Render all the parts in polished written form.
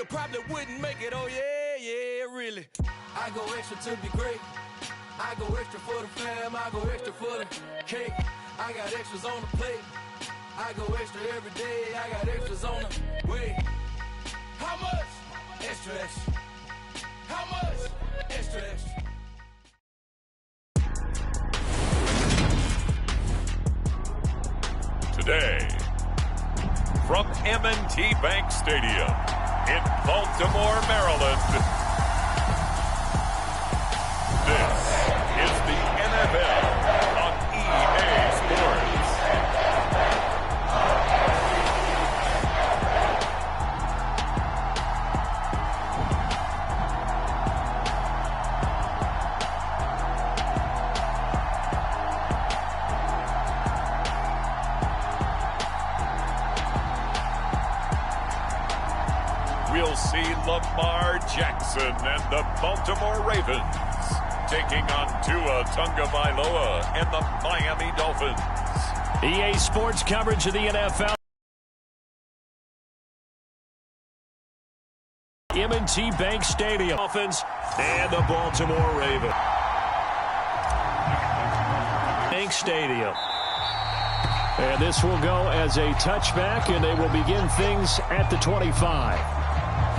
nigga probably wouldn't make it. Oh, yeah, yeah, really. I go extra to be great. I go extra for the fam. I go extra for the cake. I got extras on the plate. I go extra every day. I got extras on the way. How much? Extra, extra. How much? Extra, extra. Today, from M&T Bank Stadium in Baltimore, Maryland, this is the NFL on EA Sports. We'll see Lamar Jackson and the Baltimore Ravens taking on Tua Tagovailoa and the Miami Dolphins. EA Sports coverage of the NFL. M&T Bank Stadium. Dolphins and the Baltimore Ravens. Bank Stadium. And this will go as a touchback, and they will begin things at the 25.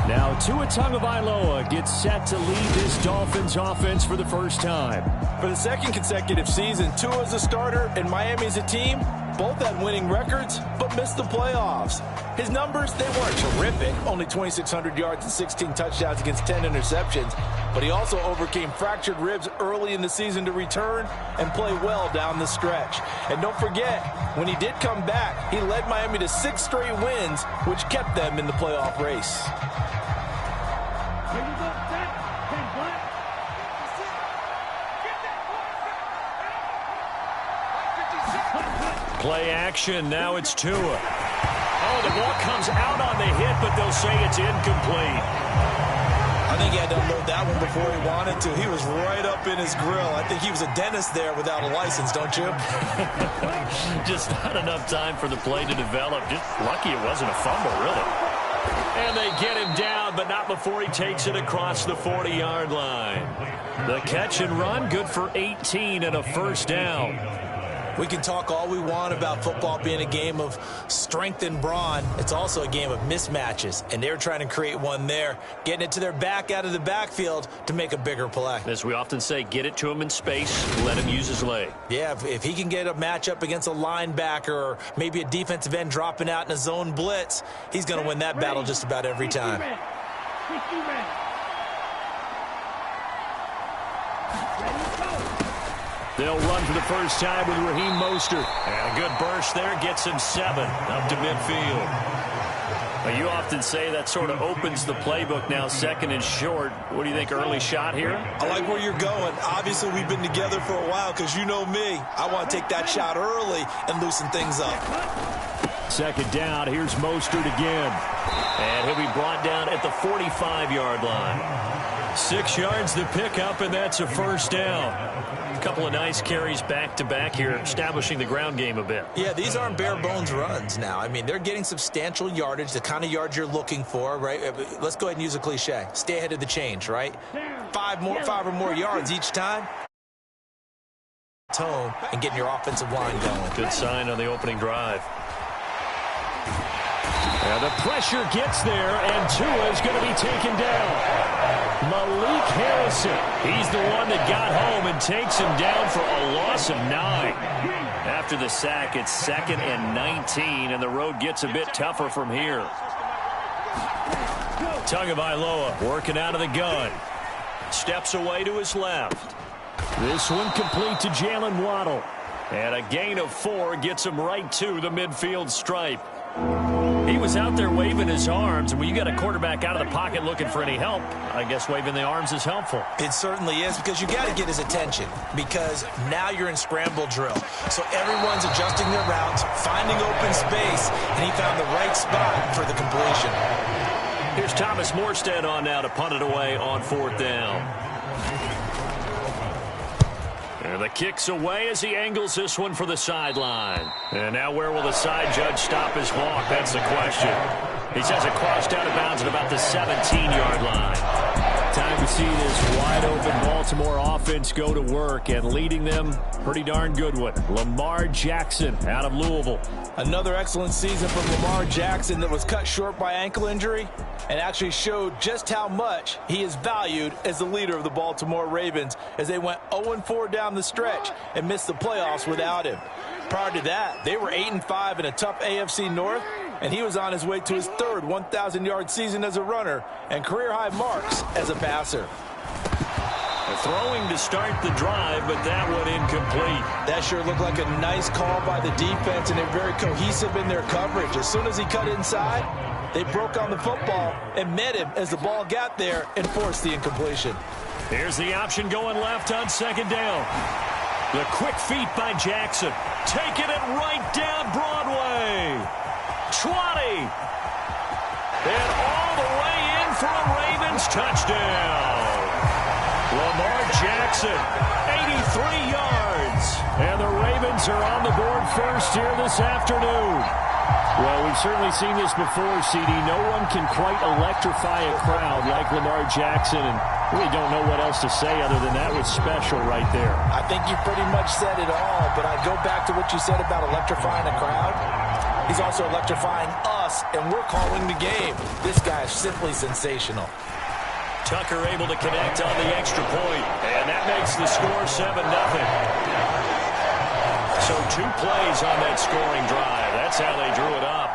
Now, Tua Tagovailoa gets set to lead this Dolphins offense for the first time. For the second consecutive season, Tua as a starter and Miami as a team both had winning records but missed the playoffs. His numbers, they weren't terrific, only 2,600 yards and 16 touchdowns against 10 interceptions, but he also overcame fractured ribs early in the season to return and play well down the stretch. And don't forget, when he did come back, he led Miami to 6 straight wins, which kept them in the playoff race. Play action. Now it's Tua. Oh, the ball comes out on the hit, but they'll say it's incomplete. I think he had to unload that one before he wanted to. He was right up in his grill. I think he was a dentist there without a license, don't you? Just not enough time for the play to develop. Just lucky it wasn't a fumble, really. And they get him down, but not before he takes it across the 40-yard line. The catch and run, good for 18 and a first down. We can talk all we want about football being a game of strength and brawn. It's also a game of mismatches, and they're trying to create one there, getting it to their back out of the backfield to make a bigger play. As we often say, get it to him in space, let him use his leg. Yeah, if he can get a matchup against a linebacker or maybe a defensive end dropping out in a zone blitz, he's going to win that battle just about every time. They'll run for the first time with Raheem Mostert. And a good burst there gets him 7 up to midfield. But you often say that sort of opens the playbook now, second and short. What do you think, early shot here? I like where you're going. Obviously, we've been together for a while because you know me. I want to take that shot early and loosen things up. Second down, here's Mostert again. And he'll be brought down at the 45-yard line. 6 yards to pick up, and that's a first down. A couple of nice carries back-to-back here, establishing the ground game a bit. Yeah, these aren't bare-bones runs now. I mean, they're getting substantial yardage, the kind of yards you're looking for, right? Let's go ahead and use a cliche. Stay ahead of the change, right? 5 or more yards each time. Tone and getting your offensive line going. Good sign on the opening drive. And the pressure gets there, and Tua is going to be taken down. Malik Harrison, he's the one that got home and takes him down for a loss of 9. After the sack, it's 2nd and 19, and the road gets a bit tougher from here. Tagovailoa working out of the gun. Steps away to his left. This one complete to Jalen Waddle. And a gain of 4 gets him right to the midfield stripe. He was out there waving his arms, and when you got a quarterback out of the pocket looking for any help, I guess waving the arms is helpful. It certainly is, because you got to get his attention, because now you're in scramble drill. So everyone's adjusting their routes, finding open space, and he found the right spot for the completion. Here's Thomas Morstead on now to punt it away on 4th down. And the kick's away as he angles this one for the sideline. And now where will the side judge stop his walk? That's the question. He says it crossed out of bounds at about the 17-yard line. Time to see this wide-open Baltimore offense go to work, and leading them, pretty darn good one. Lamar Jackson out of Louisville. Another excellent season from Lamar Jackson that was cut short by ankle injury and actually showed just how much he is valued as the leader of the Baltimore Ravens as they went 0-4 down the stretch and missed the playoffs without him. Prior to that, they were 8-5 in a tough AFC North, and he was on his way to his third 1,000-yard season as a runner and career-high marks as a passer. Throwing to start the drive, but that one incomplete. That sure looked like a nice call by the defense, and they're very cohesive in their coverage. As soon as he cut inside, they broke on the football and met him as the ball got there and forced the incompletion. Here's the option going left on second down. The quick feet by Jackson. Taking it right down Broadway. 20. And all the way in for a Ravens touchdown. Lamar Jackson, 83 yards. And the Ravens are on the board first here this afternoon. Well, we've certainly seen this before, CD. No one can quite electrify a crowd like Lamar Jackson, and really don't know what else to say other than that was special right there. I think you pretty much said it all, but I go back to what you said about electrifying a crowd. He's also electrifying us, and we're calling the game. This guy is simply sensational. Tucker able to connect on the extra point, and that makes the score 7-0. So 2 plays on that scoring drive. That's how they drew it up.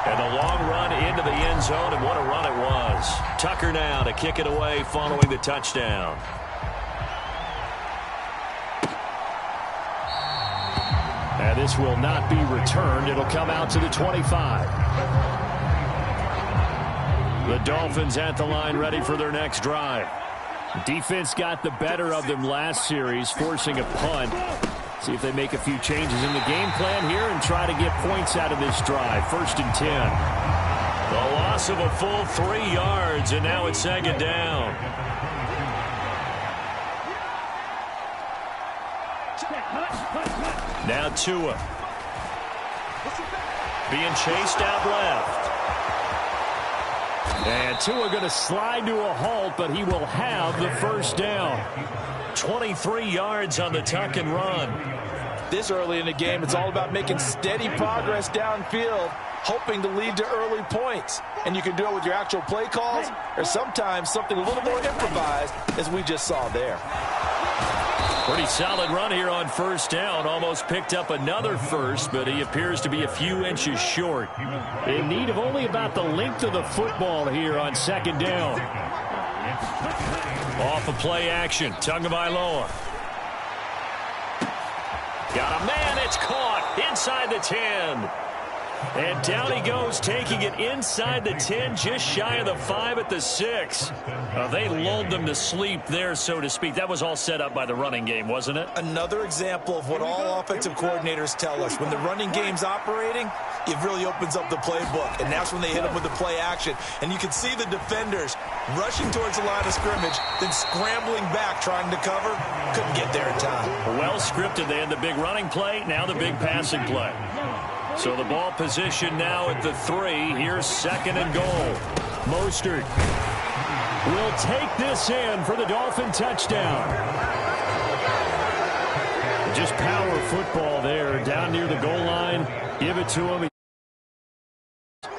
And the long run into the end zone, and what a run it was. Tucker now to kick it away following the touchdown. And this will not be returned. It'll come out to the 25. The Dolphins at the line ready for their next drive. Defense got the better of them last series, forcing a punt. See if they make a few changes in the game plan here and try to get points out of this drive. 1st and 10. The loss of a full 3 yards, and now it's second down. Now Tua. Being chased out left. And Tua going to slide to a halt, but he will have the first down. 23 yards on the tuck and run. This early in the game, it's all about making steady progress downfield, hoping to lead to early points. And you can do it with your actual play calls or sometimes something a little more improvised, as we just saw there. Pretty solid run here on first down. Almost picked up another first, but he appears to be a few inches short. In need of only about the length of the football here on second down. Off of play action, Tagovailoa. Got a man, it's caught inside the 10. And down he goes, taking it inside the 10, just shy of the 5 at the 6. They lulled them to sleep there, so to speak. That was all set up by the running game, wasn't it? Another example of what all offensive coordinators tell us. When the running game's operating, it really opens up the playbook. And that's when they hit them with the play action. And you can see the defenders rushing towards the line of scrimmage, then scrambling back, trying to cover. Couldn't get there in time. Well scripted. They had the big running play, now the big passing play. So the ball position now at the 3. Here's 2nd and goal. Mostert will take this in for the Dolphin touchdown. Just power football there down near the goal line. Give it to him.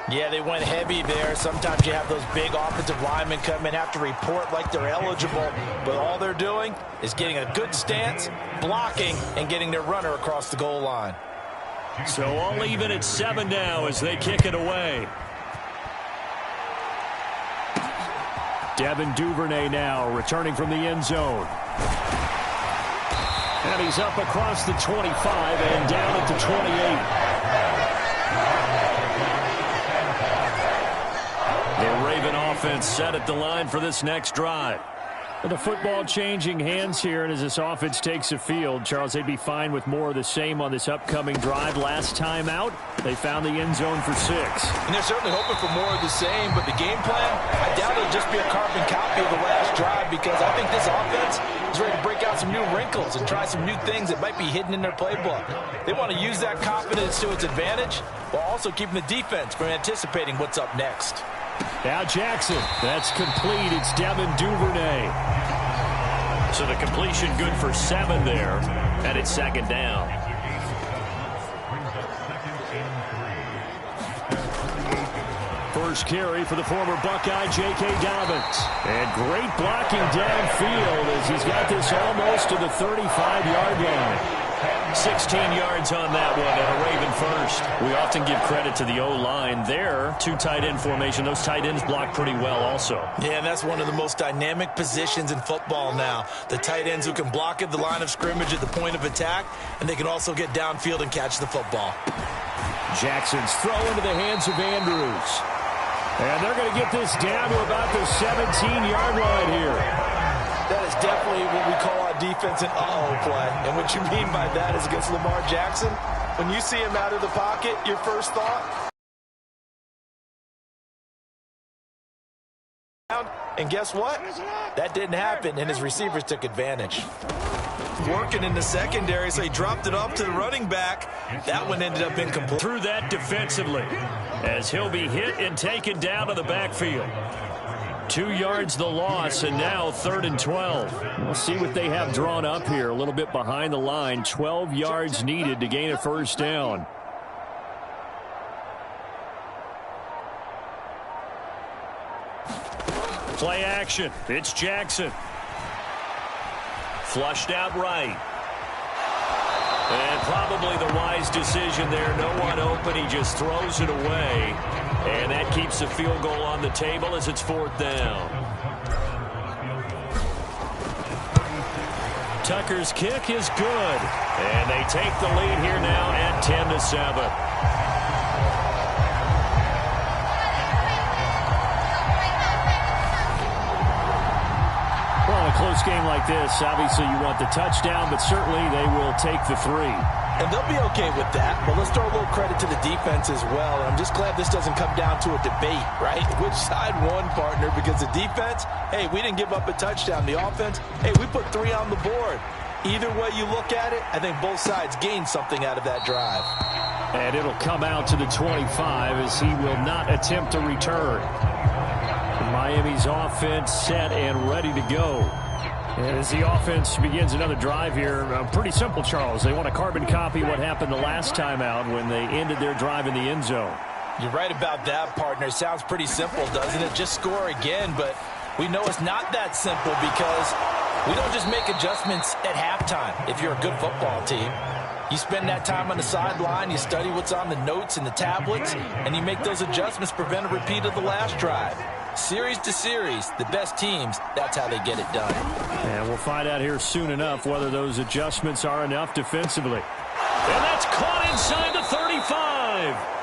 Yeah, they went heavy there. Sometimes you have those big offensive linemen come in, have to report like they're eligible, but all they're doing is getting a good stance, blocking, and getting their runner across the goal line. So all even at 7 now as they kick it away. Devin Duvernay now returning from the end zone. And he's up across the 25 and down at the 28. The Raven offense set at the line for this next drive. The football changing hands here, and as this offense takes the field, Charles, they'd be fine with more of the same on this upcoming drive. Last time out, they found the end zone for 6. And they're certainly hoping for more of the same, but the game plan, I doubt it'll just be a carbon copy of the last drive, because I think this offense is ready to break out some some new wrinkles and try some new things that might be hidden in their playbook. They want to use that confidence to its advantage while also keeping the defense from anticipating what's up next. Now Jackson, that's complete. It's Devin Duvernay. So the completion good for 7 there, and it's second down. First carry for the former Buckeye, J.K. Dobbins. And great blocking downfield as he's got this almost to the 35-yard line. 16 yards on that one, and a Raven first. We often give credit to the O-line there. 2 tight end formation. Those tight ends block pretty well also. Yeah, and that's one of the most dynamic positions in football now. The tight ends who can block at the line of scrimmage at the point of attack, and they can also get downfield and catch the football. Jackson's throw into the hands of Andrews. And they're going to get this down to about the 17-yard line here. That is definitely what we call our defense an uh-oh play. And what you mean by that is against Lamar Jackson, when you see him out of the pocket, your first thought? And guess what? That didn't happen, and his receivers took advantage. Working in the secondary, so he dropped it off to the running back. That one ended up incomplete. Through that defensively, as he'll be hit and taken down to the backfield. 2 yards the loss, and now 3rd and 12. We'll see what they have drawn up here. A little bit behind the line. 12 yards needed to gain a first down. Play action. It's Jackson. Flushed out right. And probably the wise decision there. No one open. He just throws it away. And that keeps the field goal on the table as it's 4th down. Tucker's kick is good. And they take the lead here now at 10-7. A close game like this, obviously you want the touchdown, but certainly they will take the 3. And they'll be okay with that, but let's throw a little credit to the defense as well. I'm just glad this doesn't come down to a debate, right? Which side won, partner? Because the defense, hey, we didn't give up a touchdown. The offense, hey, we put 3 on the board. Either way you look at it, I think both sides gained something out of that drive. And it'll come out to the 25 as he will not attempt to return. Miami's offense set and ready to go. And as the offense begins another drive here, pretty simple, Charles. They want to carbon copy what happened the last time out when they ended their drive in the end zone. You're right about that, partner. Sounds pretty simple, doesn't it? Just score again, but we know it's not that simple because we don't just make adjustments at halftime if you're a good football team. You spend that time on the sideline, you study what's on the notes and the tablets, and you make those adjustments, prevent a repeat of the last drive. Series to series, the best teams, that's how they get it done. And we'll find out here soon enough whether those adjustments are enough defensively. And that's caught inside the 35.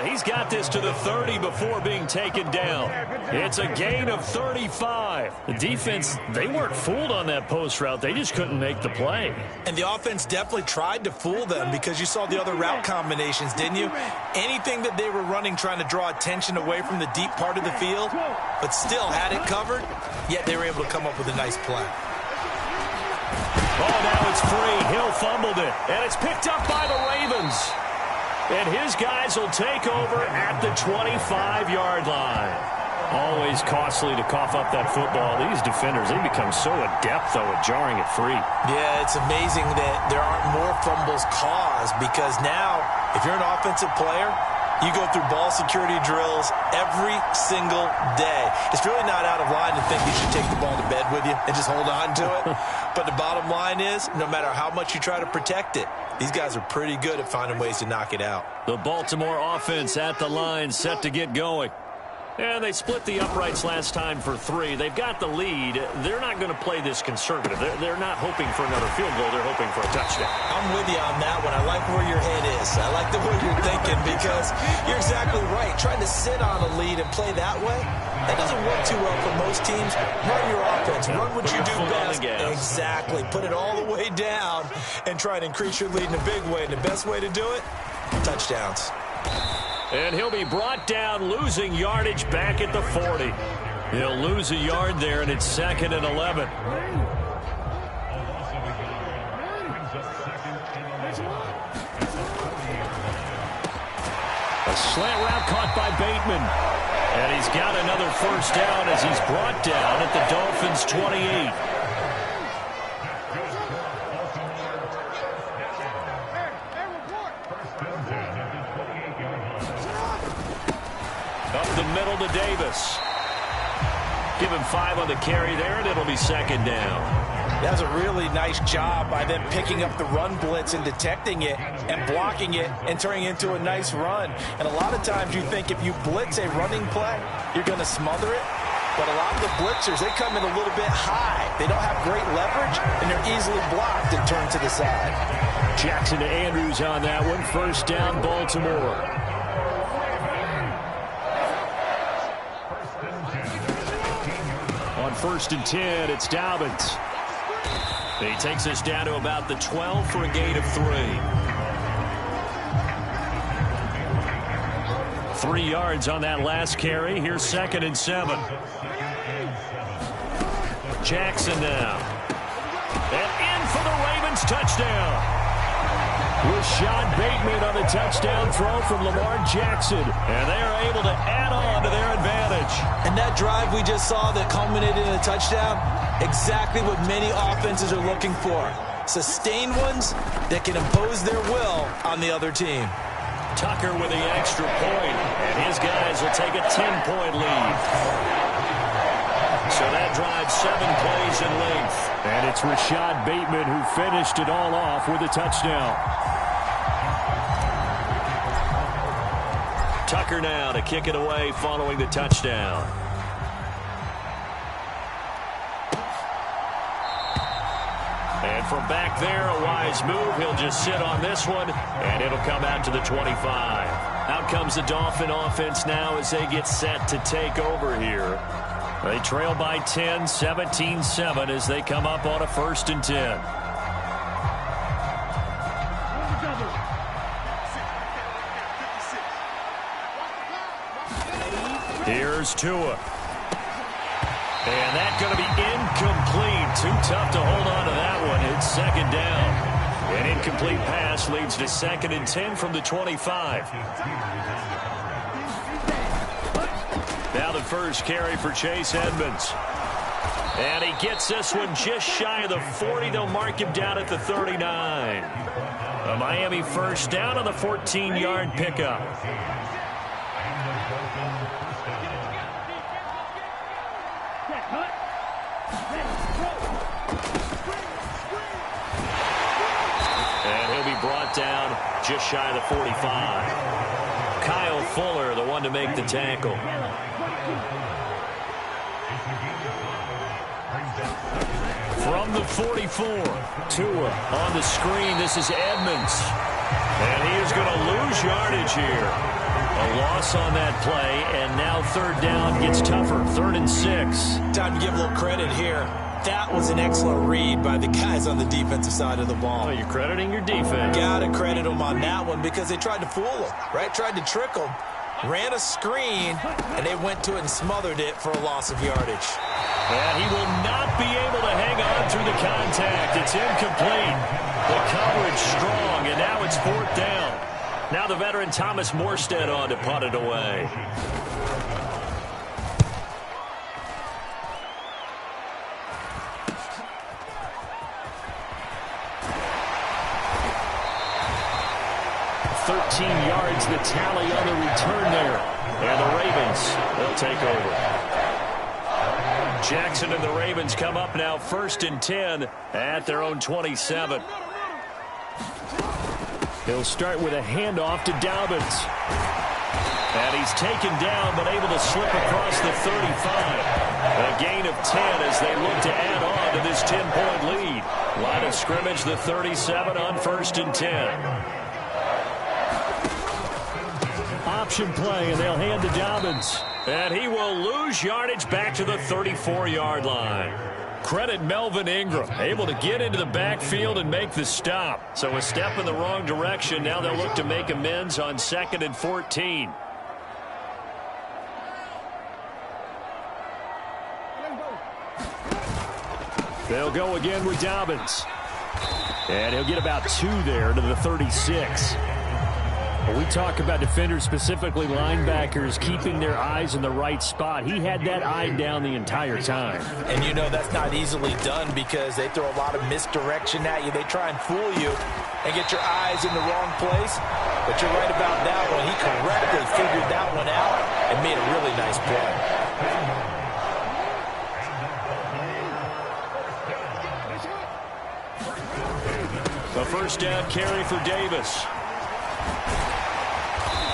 He's got this to the 30 before being taken down. It's a gain of 35. The defense, they weren't fooled on that post route. They just couldn't make the play. And the offense definitely tried to fool them because you saw the other route combinations, didn't you? Anything that they were running trying to draw attention away from the deep part of the field, but still had it covered, yet they were able to come up with a nice play. Oh, now it's free. Hill fumbled it, and it's picked up by the Ravens. And his guys will take over at the 25-yard line. Always costly to cough up that football. These defenders, they become so adept, though, at jarring it free. Yeah, it's amazing that there aren't more fumbles caused because now, if you're an offensive player, you go through ball security drills every single day. It's really not out of line to think you should take the ball to bed with you and just hold on to it. But the bottom line is, no matter how much you try to protect it, these guys are pretty good at finding ways to knock it out. The Baltimore offense at the line, set to get going. And they split the uprights last time for 3. They've got the lead. They're not going to play this conservative. They're not hoping for another field goal. They're hoping for a touchdown. I'm with you on that one. I like where your head is. I like the way you're thinking because you're exactly right. Trying to sit on a lead and play that way, that doesn't work too well for most teams. Run your offense. Run what you do best. Exactly. Put it all the way down and try and increase your lead in a big way. And the best way to do it, touchdowns. And he'll be brought down, losing yardage back at the 40. He'll lose a yard there, and it's 2nd and 11. A slant route caught by Bateman. And he's got another first down as he's brought down at the Dolphins' 28. Up the middle to Davis. Give him 5 on the carry there, and it'll be second down. That was a really nice job by them picking up the run blitz and detecting it and blocking it and turning it into a nice run. And a lot of times you think if you blitz a running play, you're going to smother it. But a lot of the blitzers, they come in a little bit high. They don't have great leverage, and they're easily blocked and turned to the side. Jackson to Andrews on that one. First down, Baltimore. On 1st and 10, it's Dobbins. He takes us down to about the 12 for a gain of 3. 3 yards on that last carry. Here's 2nd and 7. Jackson now. And in for the Ravens touchdown. Rashad Bateman on the touchdown throw from Lamar Jackson. And they are able to add on to their advantage. And that drive we just saw that culminated in a touchdown, exactly what many offenses are looking for. Sustained ones that can impose their will on the other team. Tucker with the extra point, and his guys will take a 10-point lead. So that drives 7 plays in length. And it's Rashad Bateman who finished it all off with a touchdown. Tucker now to kick it away following the touchdown. And from back there, a wise move. He'll just sit on this one, and it'll come out to the 25. Out comes the Dolphin offense now as they get set to take over here. They trail by 10, 17-7 as they come up on a 1st and 10. Here's Tua. And that's going to be incomplete. Too tough to hold on to that one. It's 2nd down. An incomplete pass leads to 2nd and 10 from the 25. Now the first carry for Chase Edmonds. And he gets this one just shy of the 40. They'll mark him down at the 39. A Miami first down on the 14-yard pickup. Brought down just shy of the 45. Kyle Fuller, the one to make the tackle. From the 44, Tua on the screen. This is Edmonds. And he is going to lose yardage here. A loss on that play, and now 3rd down gets tougher. 3rd and 6. Time to give a little credit here. That was an excellent read by the guys on the defensive side of the ball. Oh, you're crediting your defense. Gotta credit them on that one because they tried to fool them, right? Tried to trick them, ran a screen, and they went to it and smothered it for a loss of yardage. And he will not be able to hang on through the contact. It's incomplete. The coverage strong, and now it's 4th down. Now the veteran Thomas Morstead on to punt it away. Yards the tally on the return there. And the Ravens, they'll take over. Jackson and the Ravens come up now 1st and 10 at their own 27. He'll start with a handoff to Dobbins. And he's taken down but able to slip across the 35. A gain of 10 as they look to add on to this 10-point lead. Line of scrimmage, the 37 on 1st and 10. Option play, and they'll hand to Dobbins. And he will lose yardage back to the 34-yard line. Credit Melvin Ingram, able to get into the backfield and make the stop. So a step in the wrong direction. Now they'll look to make amends on 2nd and 14. They'll go again with Dobbins. And he'll get about 2 there to the 36. When we talk about defenders, specifically linebackers, keeping their eyes in the right spot, he had that eye down the entire time. And you know that's not easily done because they throw a lot of misdirection at you. They try and fool you and get your eyes in the wrong place. But you're right about that one. He correctly figured that one out and made a really nice play. The first down carry for Davis.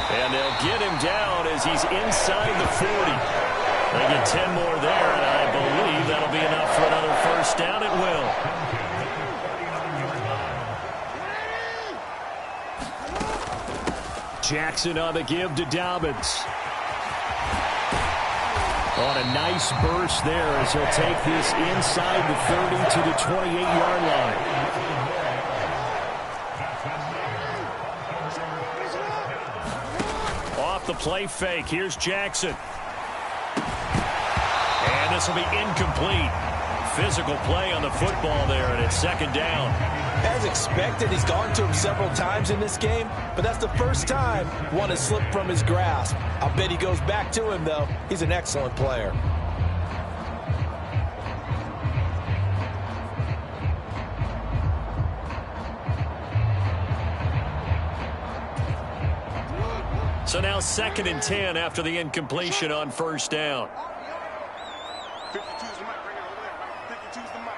And they'll get him down as he's inside the 40. They get 10 more there, and I believe that'll be enough for another first down. It will. Jackson on the give to Dobbins. On a nice burst there as he'll take this inside the 30 to the 28-yard line. The play fake. Here's Jackson. And this will be incomplete. Physical play on the football there, and it's second down. As expected, he's gone to him several times in this game, but that's the first time one has slipped from his grasp. I'll bet he goes back to him, though. He's an excellent player. So now 2nd and 10 after the incompletion on first down. 52's the mic. Bring it over there. 52's the mic.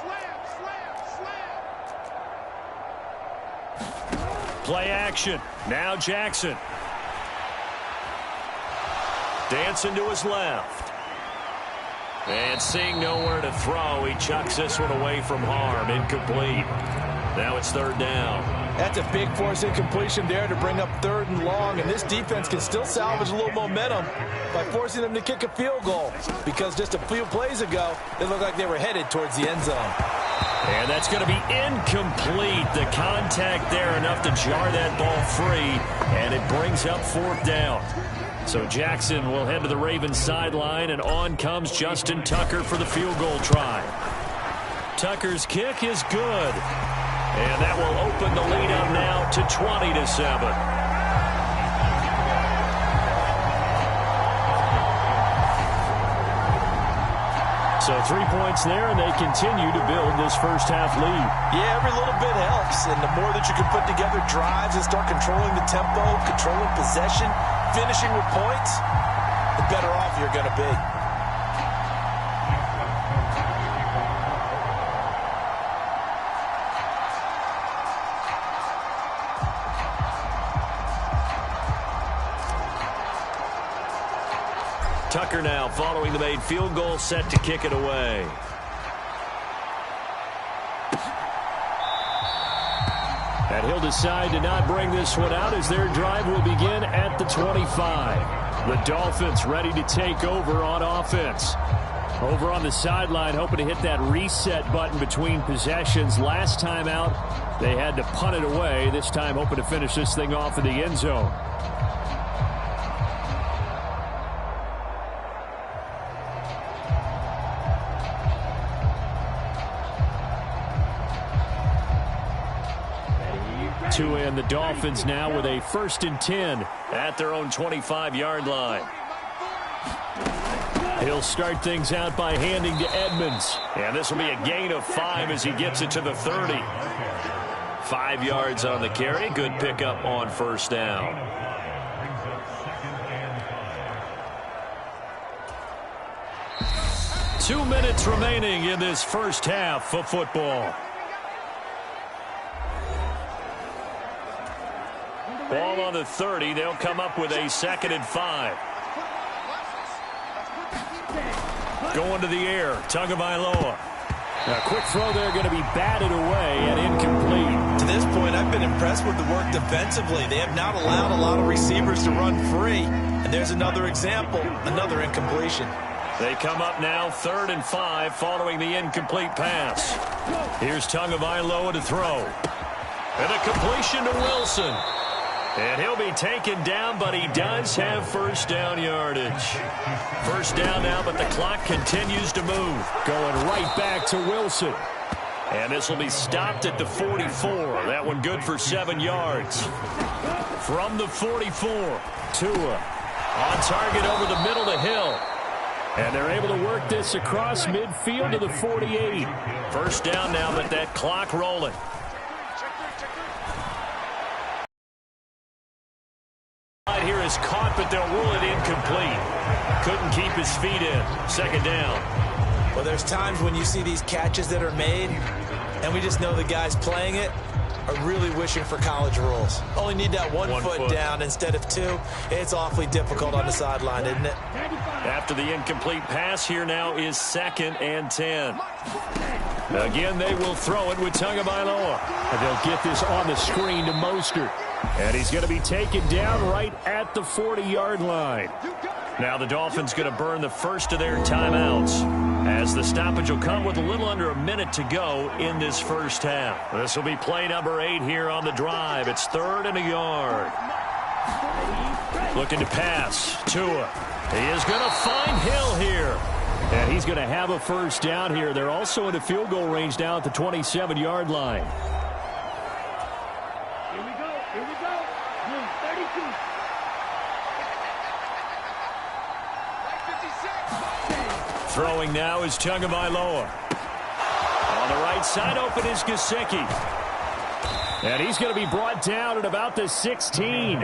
Slam. Play action. Now Jackson. Dancing to his left. And seeing nowhere to throw, he chucks this one away from harm. Incomplete. Now it's 3rd down. That's a big force incompletion there to bring up 3rd and long, and this defense can still salvage a little momentum by forcing them to kick a field goal, because just a few plays ago, it looked like they were headed towards the end zone. And that's going to be incomplete. The contact there enough to jar that ball free, and it brings up 4th down. So Jackson will head to the Ravens sideline, and on comes Justin Tucker for the field goal try. Tucker's kick is good. And that will open the lead up now to 20-7. So 3 points there, and they continue to build this first half lead. Yeah, every little bit helps, and the more that you can put together drives and start controlling the tempo, controlling possession, finishing with points, the better off you're going to be. Tucker now following the made field goal, set to kick it away. And he'll decide to not bring this one out as their drive will begin at the 25. The Dolphins ready to take over on offense. Over on the sideline, hoping to hit that reset button between possessions. Last time out, they had to punt it away. This time hoping to finish this thing off in the end zone. To end the Dolphins now with a 1st and 10 at their own 25-yard line. He'll start things out by handing to Edmonds. And this will be a gain of 5 as he gets it to the 30. 5 yards on the carry. Good pickup on first down. Two minutes remaining in this first half of football. Ball on the 30. They'll come up with a 2nd and 5. Going to the air. Tagovailoa. A quick throw there going to be batted away and incomplete. To this point, I've been impressed with the work defensively. They have not allowed a lot of receivers to run free. And there's another example, another incompletion. They come up now 3rd and 5 following the incomplete pass. Here's Tagovailoa to throw. And a completion to Wilson. And he'll be taken down, but he does have first down yardage. First down now, but the clock continues to move. Going right back to Wilson. And this will be stopped at the 44. That one good for 7 yards. From the 44, Tua on target over the middle to Hill. And they're able to work this across midfield to the 48. First down now, but that clock rolling. Here is caught, but they'll rule it incomplete. Couldn't keep his feet in. Second down. Well, there's times when you see these catches that are made, and we just know the guys playing it are really wishing for college rules. Only need that one foot down instead of 2. It's awfully difficult on the sideline, isn't it? After the incomplete pass, here now is 2nd and 10. Again, they will throw it with Tagovailoa. And they'll get this on the screen to Mostert. And he's going to be taken down right at the 40-yard line. Now the Dolphins going to burn the first of their timeouts, as the stoppage will come with a little under a minute to go in this first half. This will be play number 8 here on the drive. It's 3rd and a yard. Looking to pass. Tua. He is going to find Hill here. And he's going to have a first down here. They're also in the field goal range now at the 27-yard line. Throwing now is Tagovailoa. On the right side, open is Gesicki. And he's going to be brought down at about the 16.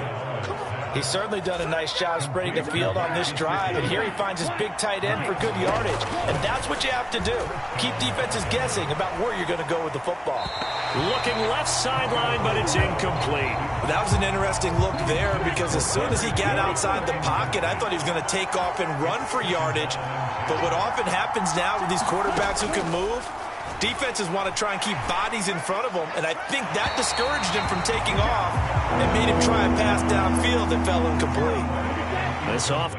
He's certainly done a nice job spreading the field on this drive, and here he finds his big tight end for good yardage. And that's what you have to do. Keep defenses guessing about where you're going to go with the football. Looking left sideline, but it's incomplete. That was an interesting look there, because as soon as he got outside the pocket, I thought he was going to take off and run for yardage. But what often happens now with these quarterbacks who can move, defenses want to try and keep bodies in front of them, and I think that discouraged him from taking off and made him try a pass downfield that fell incomplete. This off.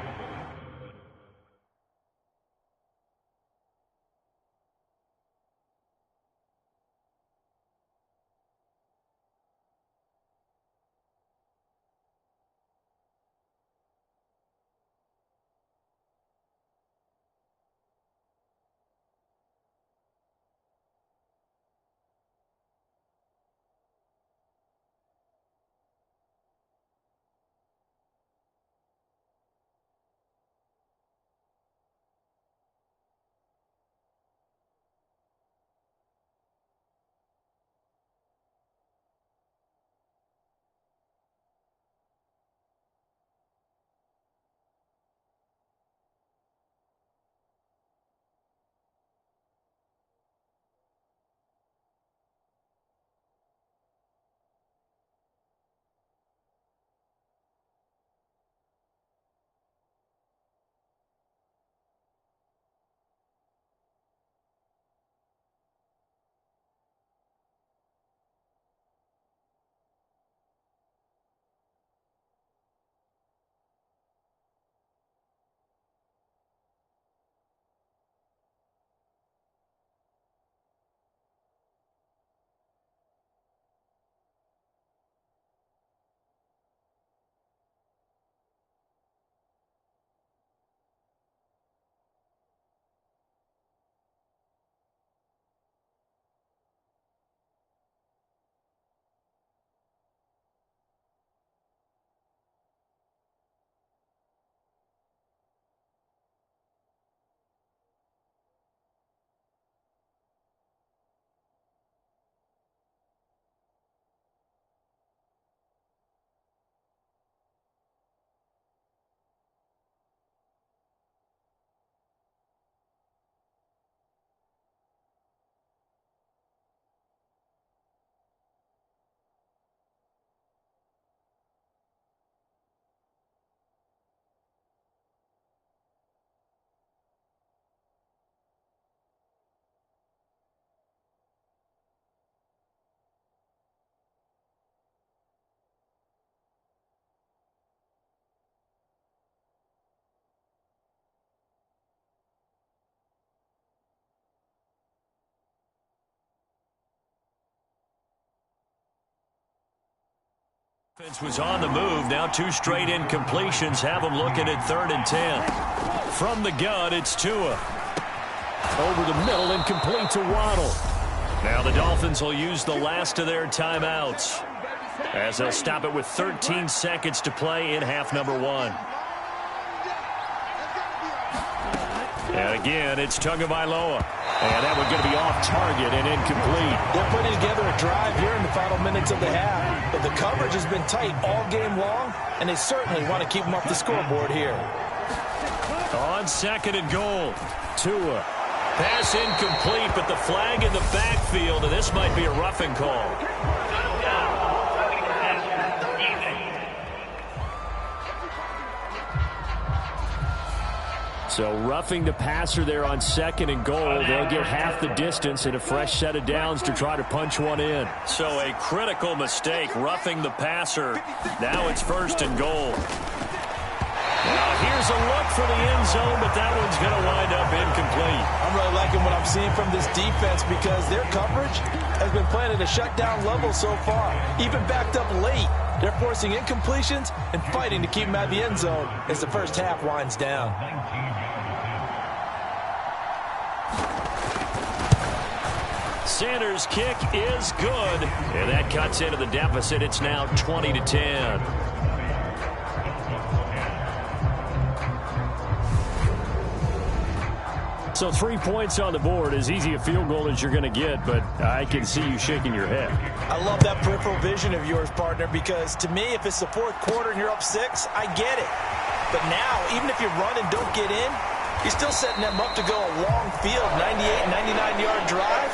Offense was on the move. Now 2 straight incompletions have them looking at 3rd and 10. From the gun, it's Tua. Over the middle and complete to Waddle. Now the Dolphins will use the last of their timeouts as they'll stop it with 13 seconds to play in half number 1. And again, it's Tagovailoa. And that one's going to be off target and incomplete. They're putting together a drive here in the final minutes of the half. But the coverage has been tight all game long, and they certainly want to keep them off the scoreboard here. On 2nd and goal, Tua. Pass incomplete, but the flag in the backfield, and this might be a roughing call. So roughing the passer there on 2nd and goal. They'll get half the distance and a fresh set of downs to try to punch one in. So a critical mistake, roughing the passer. Now it's 1st and goal. Now here's a look for the end zone, but that one's going to wind up incomplete. I'm really liking what I'm seeing from this defense because their coverage has been playing at a shutdown level so far. Even backed up late, they're forcing incompletions and fighting to keep them out of the end zone as the first half winds down. Sanders' kick is good, and that cuts into the deficit. It's now 20-10. So 3 points on the board, as easy a field goal as you're going to get, but I can see you shaking your head. I love that peripheral vision of yours, partner, because to me, if it's the 4th quarter and you're up 6, I get it. But now, even if you run and don't get in, you're still setting them up to go a long field, 98, 99-yard drive.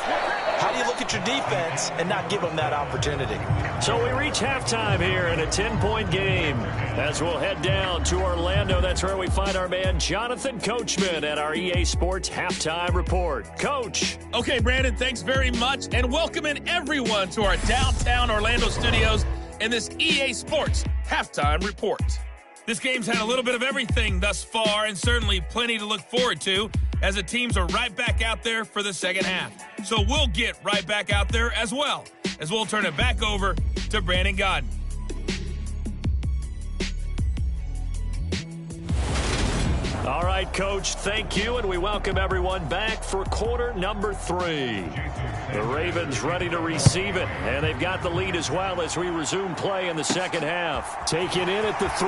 How do you look at your defense and not give them that opportunity? So we reach halftime here in a 10-point game as we'll head down to Orlando. That's where we find our man Jonathan Coachman at our EA Sports Halftime Report. Coach. Okay, Brandon, thanks very much, and welcoming everyone to our downtown Orlando studios in this EA Sports Halftime Report. This game's had a little bit of everything thus far, and certainly plenty to look forward to as the teams are right back out there for the second half. So we'll get right back out there as well, as we'll turn it back over to Brandon Godden. All right, Coach, thank you, and we welcome everyone back for quarter number 3. The Ravens ready to receive it, and they've got the lead as well as we resume play in the second half. Taken in at the 3.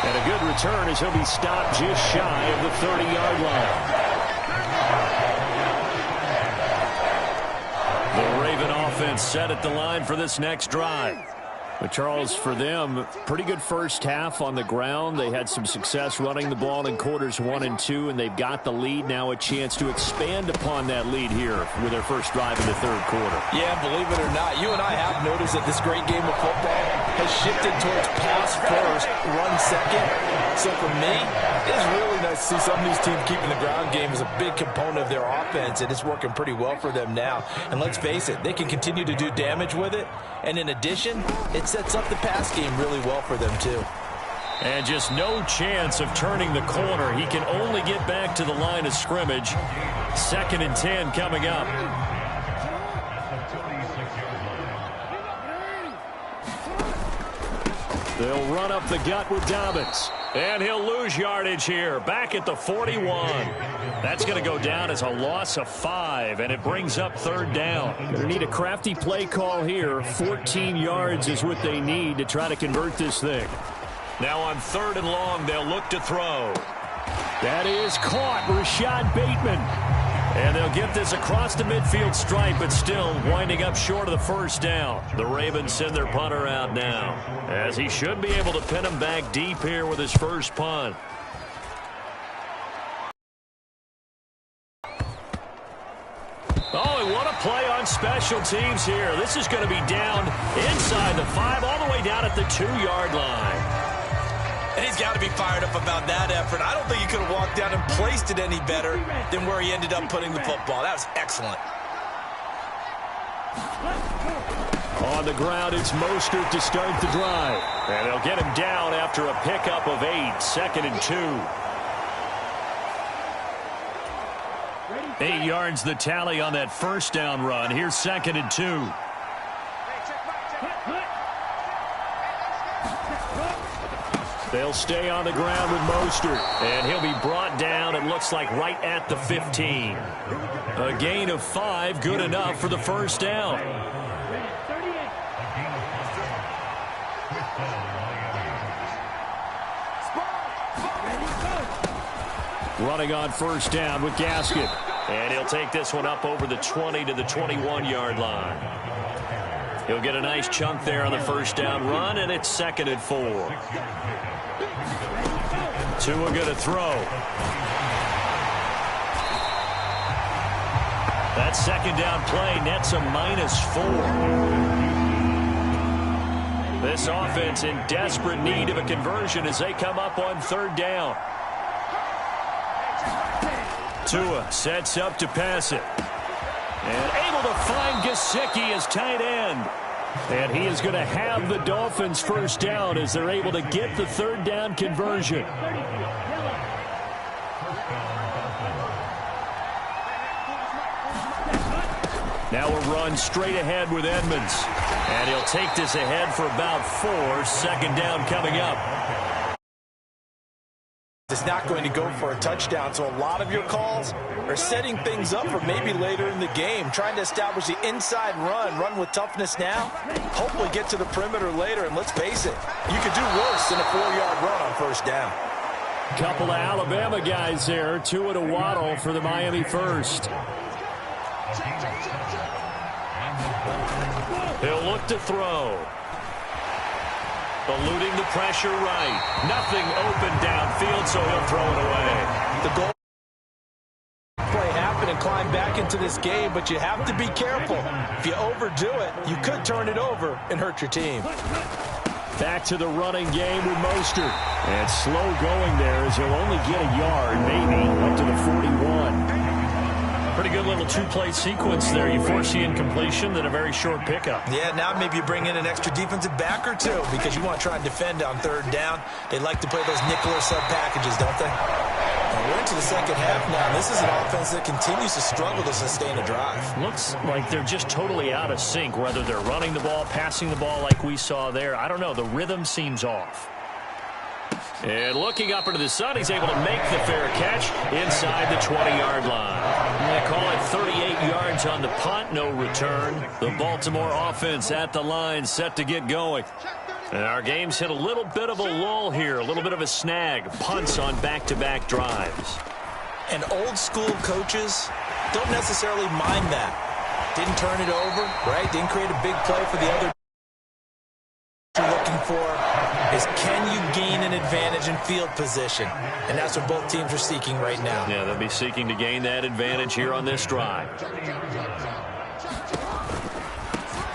And a good return as he'll be stopped just shy of the 30-yard line. The Raven offense set at the line for this next drive. But Charles, for them, pretty good first half on the ground. They had some success running the ball in quarters 1 and 2, and they've got the lead. Now a chance to expand upon that lead here with their first drive in the 3rd quarter. Yeah, believe it or not, you and I have noticed that this great game of football has shifted towards pass first, run second. So for me, it's really nice to see some of these teams keeping the ground game as a big component of their offense, and it's working pretty well for them now. And let's face it, they can continue to do damage with it. And in addition, it sets up the pass game really well for them too. And just no chance of turning the corner. He can only get back to the line of scrimmage. 2nd and 10 coming up. They'll run up the gut with Dobbins. And he'll lose yardage here. Back at the 41. That's going to go down as a loss of 5, and it brings up 3rd down. Going to need a crafty play call here. 14 yards is what they need to try to convert this thing. Now on 3rd and long, they'll look to throw. That is caught. Rashad Bateman. And they'll get this across the midfield stripe, but still winding up short of the first down. The Ravens send their punter out now, as he should be able to pin him back deep here with his first punt. Oh, and what a play on special teams here. This is going to be down inside the 5, all the way down at the 2-yard line. And he's got to be fired up about that effort. I don't think he could have walked down and placed it any better than where he ended up putting the football. That was excellent. On the ground, it's Mostert to start the drive. And they'll get him down after a pickup of 8, 2nd and 2. 8 yards the tally on that first down run. Here's 2nd and 2. They'll stay on the ground with Mostert, and he'll be brought down, it looks like, right at the 15. A gain of 5, good enough for the first down. Running on first down with Gaskin. And he'll take this one up over the 20 to the 21-yard line. He'll get a nice chunk there on the first down run, and it's 2nd and 4. Tua going to throw. That second down play nets a -4. This offense in desperate need of a conversion as they come up on 3rd down. Tua sets up to pass it. And able to find Gesicki as tight end. And he is going to have the Dolphins first down as they're able to get the 3rd down conversion. Now a run straight ahead with Edmonds. And he'll take this ahead for about 4. 2nd down coming up. It's not going to go for a touchdown, so a lot of your calls are setting things up for maybe later in the game, trying to establish the inside run with toughness now, hopefully get to the perimeter later, and let's face it, you could do worse than a 4-yard run on first down. Couple of Alabama guys there, Tua to Waddle for the Miami first. He'll look to throw. Eluding the pressure right. Nothing open downfield, so he'll throw it away. The goal play happen and climb back into this game, but you have to be careful. If you overdo it, you could turn it over and hurt your team. Back to the running game with Mostert. And slow going there as he'll only get a yard, maybe, up to the 41. Pretty good little 2-play sequence there. You force the incompletion, then a very short pickup. Yeah, now maybe you bring in an extra defensive back or two because you want to try and defend on 3rd down. They like to play those nickel or sub packages, don't they? And we're into the second half now. This is an offense that continues to struggle to sustain a drive. Looks like they're just totally out of sync, whether they're running the ball, passing the ball like we saw there. I don't know. The rhythm seems off. And looking up into the sun, he's able to make the fair catch inside the 20-yard line. They call it 38 yards on the punt, no return. The Baltimore offense at the line, set to get going. And our game's hit a little bit of a lull here, a little bit of a snag. Punts on back-to-back drives. And old-school coaches don't necessarily mind that. Didn't turn it over, right? Didn't create a big play for the other. What you're looking for is, can you gain an advantage in field position? And that's what both teams are seeking right now. Yeah, they'll be seeking to gain that advantage here on this drive.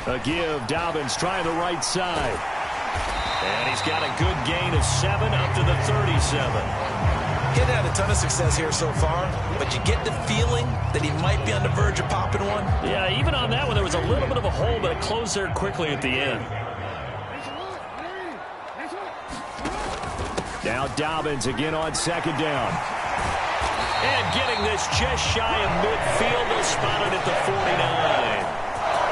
A give, Dobbins trying the right side. And he's got a good gain of 7 up to the 37. He hadn't had a ton of success here so far, but you get the feeling that he might be on the verge of popping one. Yeah, even on that one, there was a little bit of a hole, but it closed there quickly at the end. Now Dobbins again on 2nd down. And getting this just shy of midfield. They'll spot it at the 49.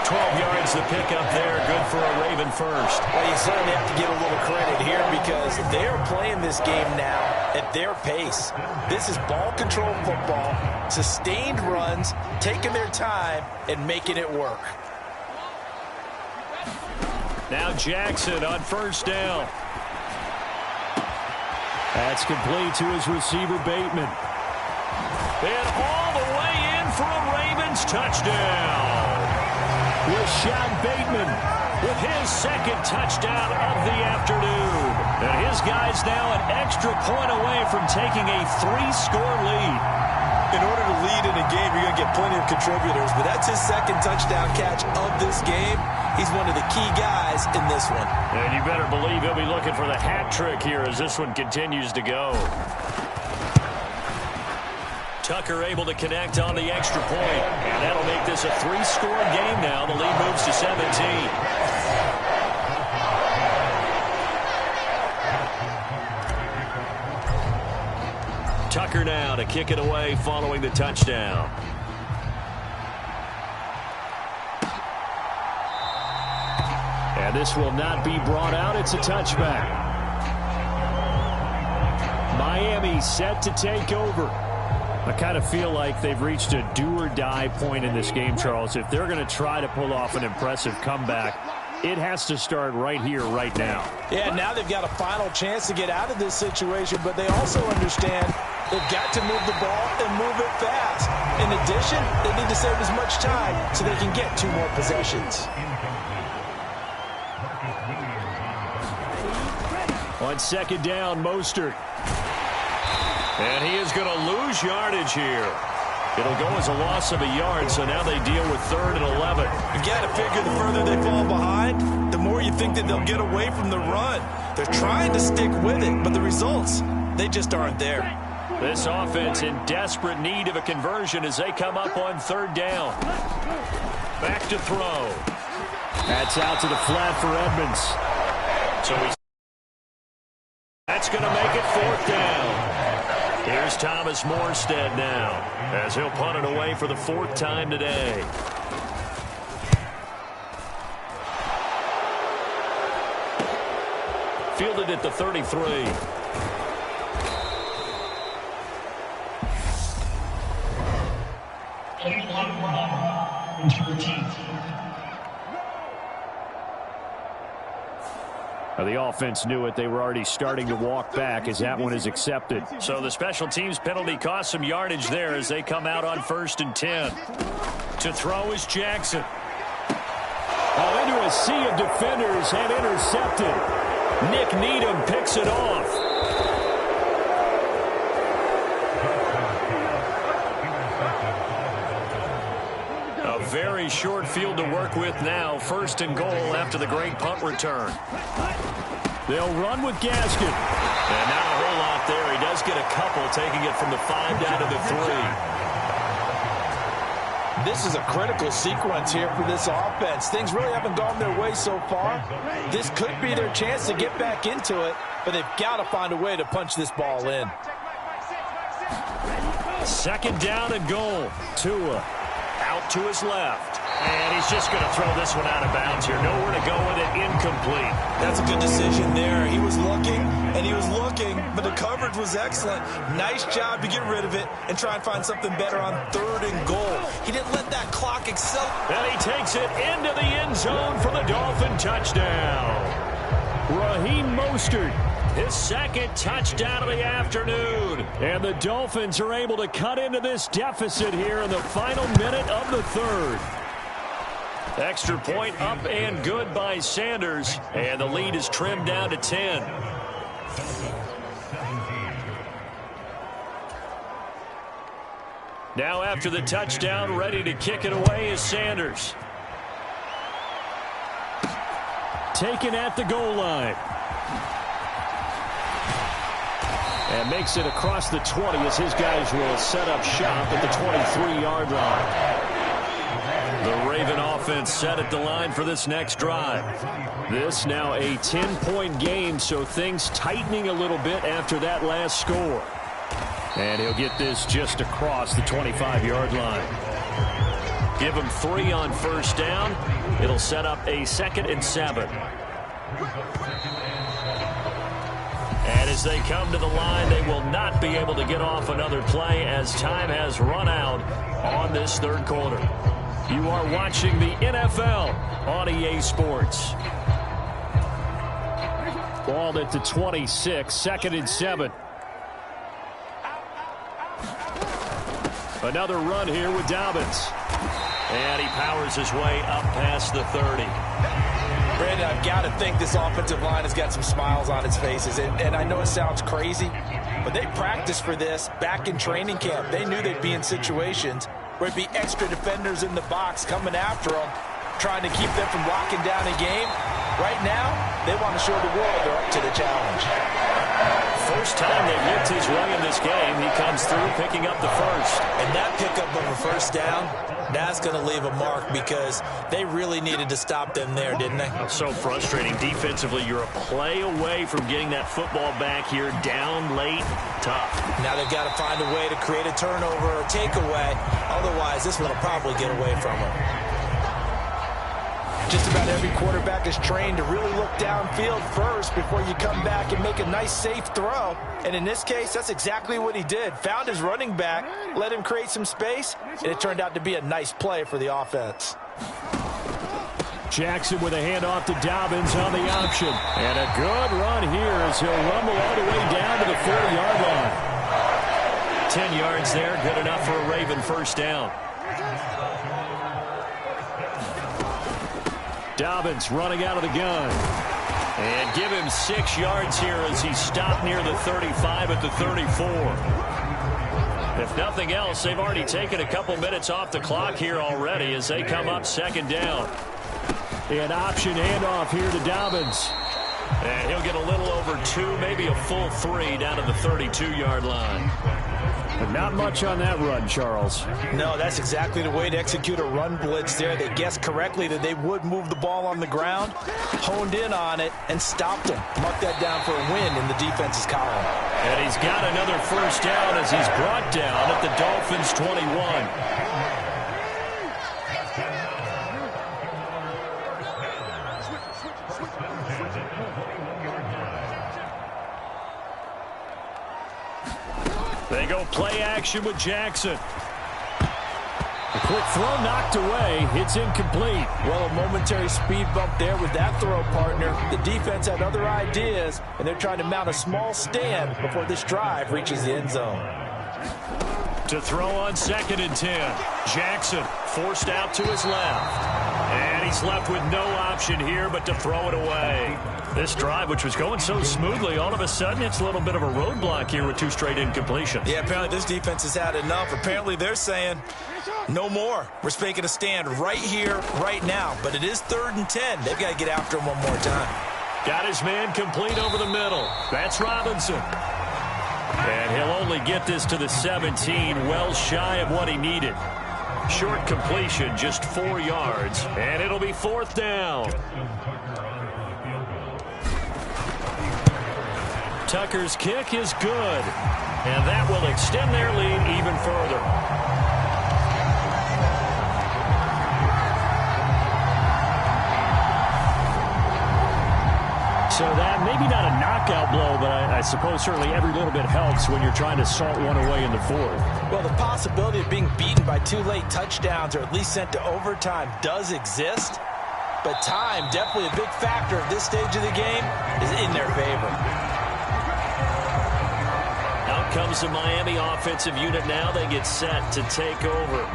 12 yards to pick up there. Good for a Raven first. Well, you certainly have to give a little credit here because they're playing this game now at their pace. This is ball control football, sustained runs, taking their time, and making it work. Now Jackson on first down. That's complete to his receiver, Bateman. And all the way in for a Ravens touchdown. Rashad Bateman with his 2nd touchdown of the afternoon. And his guy's now an extra point away from taking a 3-score lead. In order to lead in a game, you're going to get plenty of contributors, but that's his 2nd touchdown catch of this game. He's one of the key guys in this one. And you better believe he'll be looking for the hat trick here as this one continues to go. Tucker able to connect on the extra point. And that'll make this a 3-score game now. The lead moves to 17. Tucker now to kick it away following the touchdown. And this will not be brought out. It's a touchback. Miami set to take over. I kind of feel like they've reached a do-or-die point in this game, Charles. If they're going to try to pull off an impressive comeback, it has to start right here, right now. Yeah, now they've got a final chance to get out of this situation, but they also understand they've got to move the ball and move it fast. In addition, they need to save as much time so they can get 2 more possessions. On second down, Mostert. And he is going to lose yardage here. It'll go as a loss of a yard, so now they deal with 3rd and 11. You got to figure the further they fall behind, the more you think that they'll get away from the run. They're trying to stick with it, but the results, they just aren't there. This offense in desperate need of a conversion as they come up on 3rd down. Back to throw. That's out to the flat for Edmonds. So that's going to make it 4th down. Here's Thomas Morstead now as he'll punt it away for the 4th time today. Fielded at the 33. The offense knew it. They were already starting to walk back as that one is accepted. So the special teams penalty cost some yardage there as they come out on 1st and 10. To throw is Jackson. Oh, into a sea of defenders and intercepted. Nick Needham picks it off. A very short field to work with now. 1st and goal after the great punt return. They'll run with Gaskin. And not a whole lot there. He does get a couple, taking it from the 5 down to the 3. This is a critical sequence here for this offense. Things really haven't gone their way so far. This could be their chance to get back into it, but they've got to find a way to punch this ball in. 2nd down and goal. Tua out to his left. And he's just going to throw this one out of bounds here. Nowhere to go with it. Incomplete. That's a good decision there. He was looking, and he was looking, but the coverage was excellent. Nice job to get rid of it and try and find something better on 3rd and goal. He didn't let that clock accelerate. And he takes it into the end zone for the Dolphin touchdown. Raheem Mostert, his 2nd touchdown of the afternoon. And the Dolphins are able to cut into this deficit here in the final minute of the 3rd. Extra point up and good by Sanders. And the lead is trimmed down to 10. Now after the touchdown, ready to kick it away is Sanders. Taken at the goal line. And makes it across the 20 as his guys will set up shop at the 23-yard line. The Raven offense set at the line for this next drive. This now a 10-point game, so things tightening a little bit after that last score. And he'll get this just across the 25-yard line. Give him 3 on 1st down. It'll set up a 2nd and 7. And as they come to the line, they will not be able to get off another play as time has run out on this 3rd quarter. You are watching the NFL on EA Sports. Ball at the 26, 2nd and 7. Another run here with Dobbins. And he powers his way up past the 30. Brandon, I've got to think this offensive line has got some smiles on its faces. And I know it sounds crazy, but they practiced for this back in training camp. They knew they'd be in situations where it'd be extra defenders in the box coming after them, trying to keep them from locking down a game. Right now, they want to show the world they're up to the challenge. First time they've looked his way in this game, he comes through picking up the 1st. And that pickup of a 1st down, that's going to leave a mark because they really needed to stop them there, didn't they? So frustrating. Defensively, you're a play away from getting that football back here down late. Tough. Now they've got to find a way to create a turnover or takeaway. Otherwise, this one will probably get away from them. Just about every quarterback is trained to really look downfield first before you come back and make a nice, safe throw. And in this case, that's exactly what he did. Found his running back, let him create some space, and it turned out to be a nice play for the offense. Jackson with a handoff to Dobbins on the option. And a good run here as he'll rumble all the way down to the 40-yard line. 10 yards there, good enough for a Raven first down. Dobbins running out of the gun. And give him 6 yards here as he stopped near the 35 at the 34. If nothing else, they've already taken a couple minutes off the clock here already as they come up second down. An option handoff here to Dobbins. And he'll get a little over 2, maybe a full 3 down to the 32-yard line. But not much on that run, Charles. No, that's exactly the way to execute a run blitz there. They guessed correctly that they would move the ball on the ground, honed in on it, and stopped them. Mark that down for a win in the defense's column. And he's got another first down as he's brought down at the Dolphins' 21. They go play action with Jackson. A quick throw knocked away. It's incomplete. Well, a momentary speed bump there with that throw, partner. The defense had other ideas, and they're trying to mount a small stand before this drive reaches the end zone. To throw on 2nd and 10. Jackson forced out to his left. And he's left with no option here but to throw it away. This drive, which was going so smoothly, all of a sudden it's a little bit of a roadblock here with 2 straight incompletions. Yeah, apparently this defense has had enough. Apparently they're saying, no more. We're making a stand right here, right now. But it is 3rd and 10. They've got to get after him one more time. Got his man complete over the middle. That's Robinson. And he'll only get this to the 17, well shy of what he needed. Short completion, just 4 yards, and it'll be 4th down. Tucker's kick is good, and that will extend their lead even further. So that maybe not a knockout blow, but I suppose certainly every little bit helps when you're trying to salt one away in the 4th. Well, the possibility of being beaten by 2 late touchdowns or at least sent to overtime does exist, but time, definitely a big factor at this stage of the game, is in their favor. Out comes the Miami offensive unit now. They get set to take over.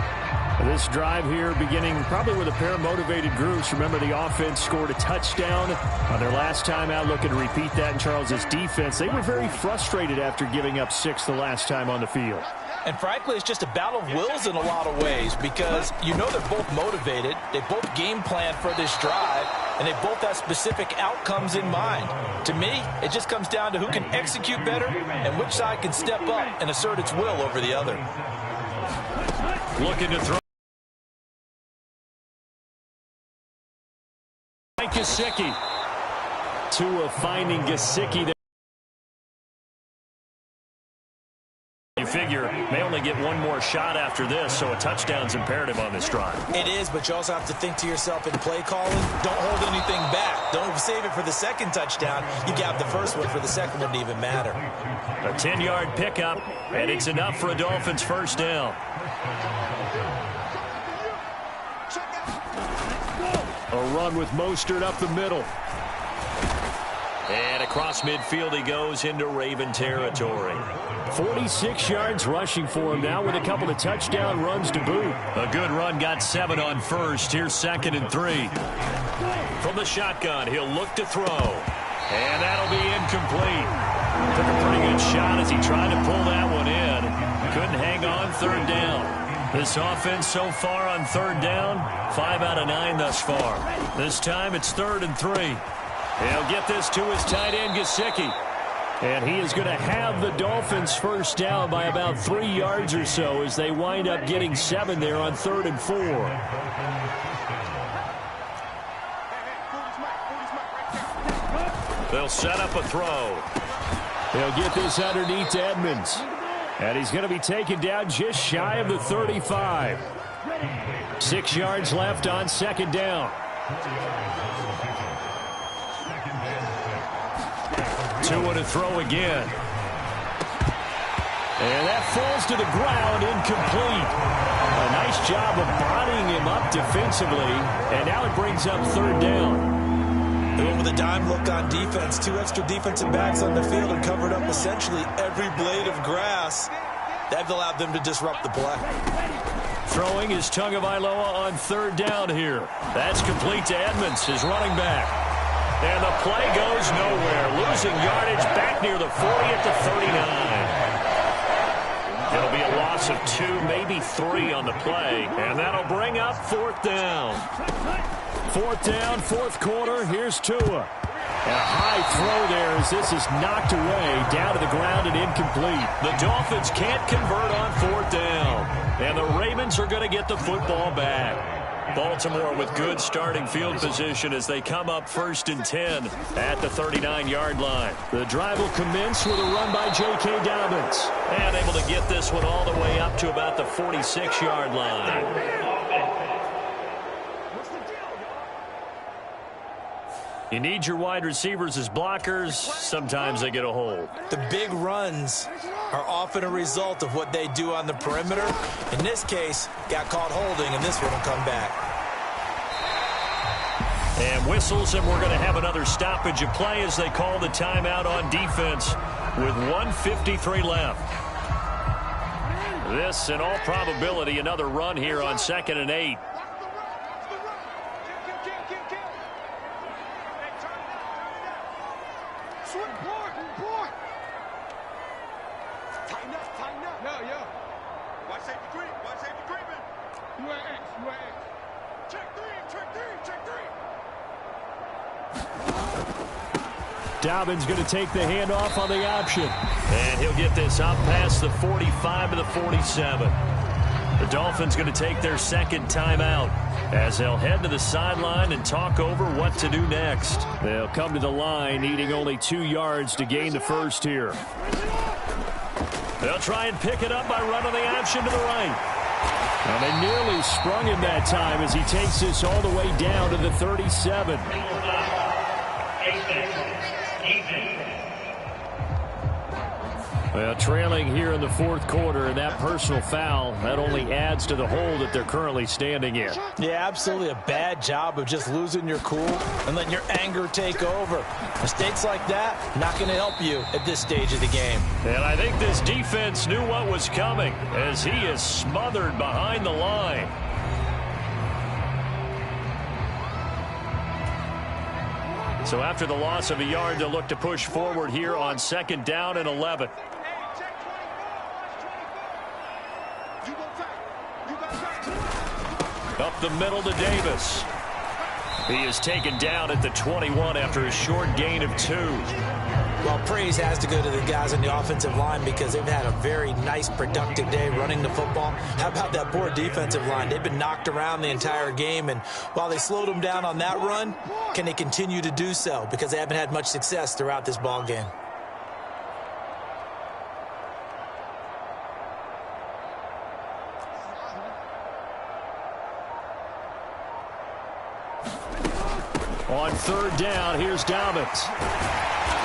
This drive here beginning probably with a pair of motivated groups. Remember, the offense scored a touchdown on their last time out. Looking to repeat that in Charles's defense. They were very frustrated after giving up 6 the last time on the field. And frankly, it's just a battle of wills in a lot of ways because you know they're both motivated. They both game plan for this drive, and they both have specific outcomes in mind. To me, it just comes down to who can execute better and which side can step up and assert its will over the other. Looking to throw. Gesicki. Tua finding Gesicki there. You figure may only get one more shot after this, so a touchdown's imperative on this drive. It is, but you also have to think to yourself in play calling, don't hold anything back. Don't save it for the second touchdown. You got the first one for the second one to even matter. A 10-yard pickup, and it's enough for a Dolphins first down. A run with Mostert up the middle. And across midfield he goes into Raven territory. 46 yards rushing for him now with a couple of touchdown runs to boot. A good run, got 7 on first. Here's 2nd and 3. From the shotgun, he'll look to throw. And that'll be incomplete. Took a pretty good shot as he tried to pull that one in. Couldn't hang on 3rd down. This offense so far on 3rd down, 5 out of 9 thus far. This time it's 3rd and 3. He'll get this to his tight end, Gesicki. And he is going to have the Dolphins first down by about 3 yards or so as they wind up getting 7 there on 3rd and 4. They'll set up a throw. He'll get this underneath to Edmonds. And he's going to be taken down just shy of the 35. 6 yards left on 2nd down. Two to throw again. And that falls to the ground, incomplete. A nice job of bodying him up defensively, and now it brings up third down. They went with a dime look on defense. Two extra defensive backs on the field and covered up essentially every blade of grass. That allowed them to disrupt the play. Throwing is Tagovailoa on third down here. That's complete to Edmonds, his running back. And the play goes nowhere. Losing yardage back near the 40 at the 39. It'll be a loss of 2, maybe 3 on the play. And that'll bring up fourth down. Fourth down, fourth quarter. Here's Tua. And a high throw there as this is knocked away, down to the ground and incomplete. The Dolphins can't convert on fourth down. And the Ravens are going to get the football back. Baltimore with good starting field position as they come up 1st and 10 at the 39-yard line. The drive will commence with a run by J.K. Dobbins. And able to get this one all the way up to about the 46-yard line. You need your wide receivers as blockers. Sometimes they get a hold. The big runs are often a result of what they do on the perimeter. In this case, got caught holding, and this one will come back. And whistles, and we're going to have another stoppage of play as they call the timeout on defense with 1:53 left. This, in all probability, another run here on 2nd and 8. Dobbins going to take the handoff on the option. And he'll get this up past the 45 to the 47. The Dolphins going to take their second timeout as they'll head to the sideline and talk over what to do next. They'll come to the line needing only 2 yards to gain the first here. They'll try and pick it up by running the option to the right. And they nearly sprung him that time as he takes this all the way down to the 37. Well, trailing here in the fourth quarter, and that personal foul, that only adds to the hole that they're currently standing in. Yeah, absolutely a bad job of just losing your cool and letting your anger take over. Mistakes like that, not going to help you at this stage of the game. And I think this defense knew what was coming as he is smothered behind the line. So after the loss of a yard, they'll look to push forward here on 2nd down and 11. Up the middle to Davis. He is taken down at the 21 after a short gain of 2. Well, praise has to go to the guys on the offensive line because they've had a very nice, productive day running the football. How about that poor defensive line? They've been knocked around the entire game, and while they slowed them down on that run, can they continue to do so? Because they haven't had much success throughout this ball game. On 3rd down, here's Dobbins.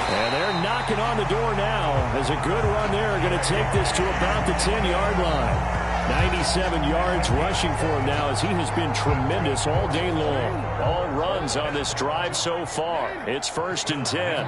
And they're knocking on the door now as a good run there going to take this to about the 10-yard line. 97 yards rushing for him now as he has been tremendous all day long. All runs on this drive so far. It's 1st and 10.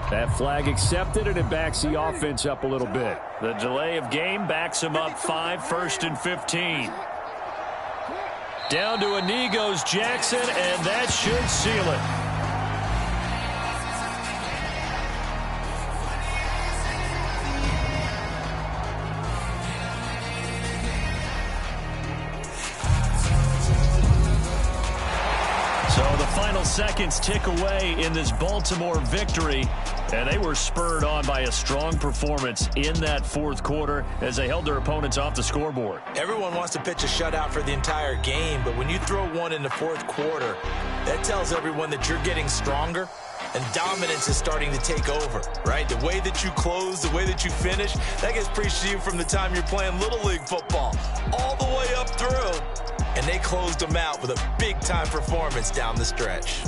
That flag accepted, and it backs the offense up a little bit. The delay of game backs him up 5, 1st and 15. Down to a knee goes Jackson, and that should seal it. seconds tick away in this Baltimore victory, and they were spurred on by a strong performance in that fourth quarter as they held their opponents off the scoreboard. Everyone wants to pitch a shutout for the entire game, but when you throw one in the fourth quarter, that tells everyone that you're getting stronger and dominance is starting to take over, right? The way that you close, the way that you finish, that gets preached to you from the time you're playing Little League football all the way up through. And they closed them out with a big-time performance down the stretch.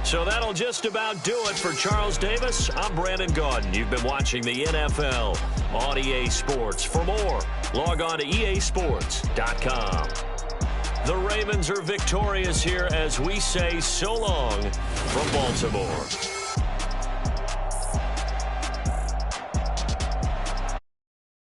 So that'll just about do it for Charles Davis. I'm Brandon Gaudin. You've been watching the NFL on EA Sports. For more, log on to easports.com. The Ravens are victorious here as we say so long from Baltimore.